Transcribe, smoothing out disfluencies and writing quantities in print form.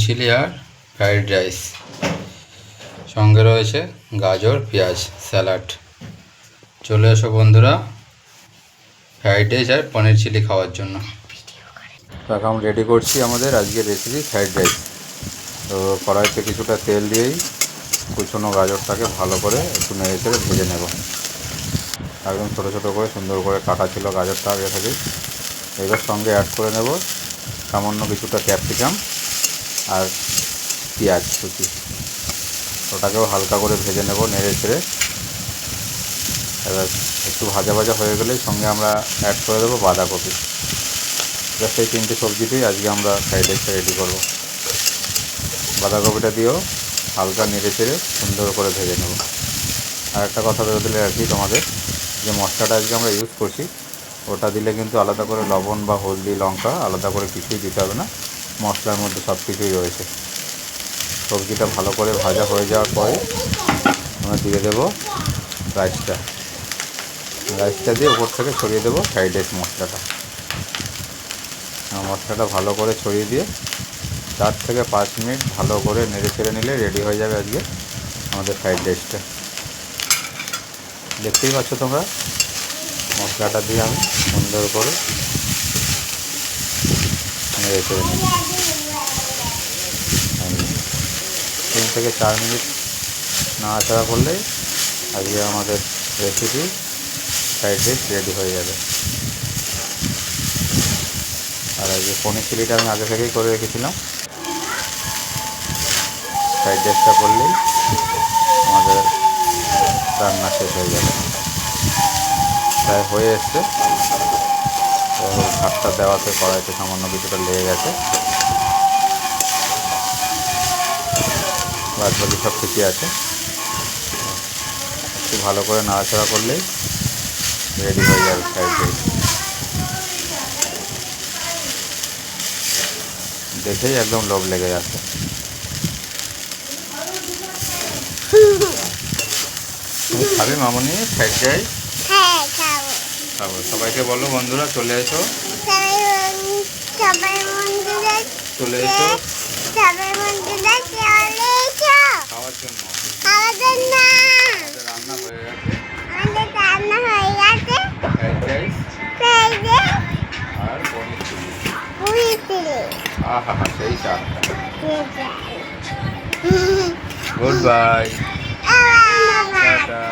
Chilli আর fried rice, সঙ্গে রয়েছে গাজর পেঁয়াজ স্যালাড। চলে এসো বন্ধুরা ফ্রাইড রাইস আর পনির চিলি খাওয়ার জন্য। তো এখন রেডি করছি আমাদের আজকের রেসিপি ফ্রাইড রাইস। তো কড়াইতে কিছুটা তেল দিয়েই কুচনো গাজরটাকে ভালো করে একটু নেড়ে চেড়ে ভেজে নেব। একদম ছোটো ছোটো করে সুন্দর করে কাটা ছিল গাজরটা আগে থেকে। এবার সঙ্গে অ্যাড করে নেব সামান্য কিছুটা ক্যাপসিকাম আর পেঁয়াজ কুচি। ওটাকেও হালকা করে ভেজে নেব নেড়ে চেড়ে। এবার একটু ভাজা ভাজা হয়ে গেলেই সঙ্গে আমরা অ্যাড করে দেবো বাঁধাকপি। জাস্ট এই তিনটে সবজিতেই আজকে আমরা ফ্রাইড রাইসটা রেডি করব। বাঁধাকপিটা দিয়েও হালকা নেড়ে চেড়ে সুন্দর করে ভেজে নেব। আর একটা কথা বলে দিলে আর কি তোমাদের, যে মশলাটা আজকে আমরা ইউজ করছি ওটা দিলে কিন্তু আলাদা করে লবণ বা হলদি লঙ্কা আলাদা করে কিছুই দিতে হবে না, মশলার মধ্যে সব কিছুই রয়েছে। সবজিটা ভালো করে ভাজা হয়ে যাওয়ার পরে আমরা দিয়ে দেবো রাইসটা দিয়ে উপর থেকে ছড়িয়ে দেবো ফ্রাইড রাইস মশলাটা। মশলাটা ভালো করে ছড়িয়ে দিয়ে 4 থেকে 5 মিনিট ভালো করে নেড়ে চেড়ে নিলে রেডি হয়ে যাবে আজকে আমাদের ফ্রাইড রাইসটা। দেখতেই পাচ্ছ তোমরা মশলাটা দিয়ে আমি সুন্দর করে নেড়ে চেড়ে নিই। 3 থেকে 4 মিনিট নাড়াচাড়া করলেই আজকে আমাদের রেসিপি ফ্রাইড রাইস রেডি হয়ে যাবে। আর আজকে পনির চিলিটা আমি আগে থেকেই করে রেখেছিলাম। ফ্রাইড রাইসটা করলেই আমাদের রান্না শেষ হয়ে যাবে। প্রায় হয়ে এসছে। তো ভাতটা দেওয়াতে কড়াইতে সামান্য কিছুটা লেগে গেছে, বাদ বাকি সব ঠিকই আছে। একটু ভালো করে নাড়াচাড়া করলেই রেডি হয়ে যাবে ফ্রাইড রাইস। দেখেই একদম লোভ লেগে যাচ্ছে। তুমি খাবে মামনি ফ্রাইড রাইস? হ্যাঁ খাবো। সবাইকে বলো বন্ধুরা চলে এসো, সবাই বন্ধুরা চলে এসো সবাই বন্ধুরা চলে এসো খাওয়ার জন্য। খাওয়ার জন্য। আমাদের রান্না হয়ে গেছে। আমাদের রান্না হয়ে গেছে ফ্রাইড রাইস ফ্রাইড রাইস আর পনির চিলি। পনির চিলি। আহা হা সেই স্বাদ। Good bye, tata.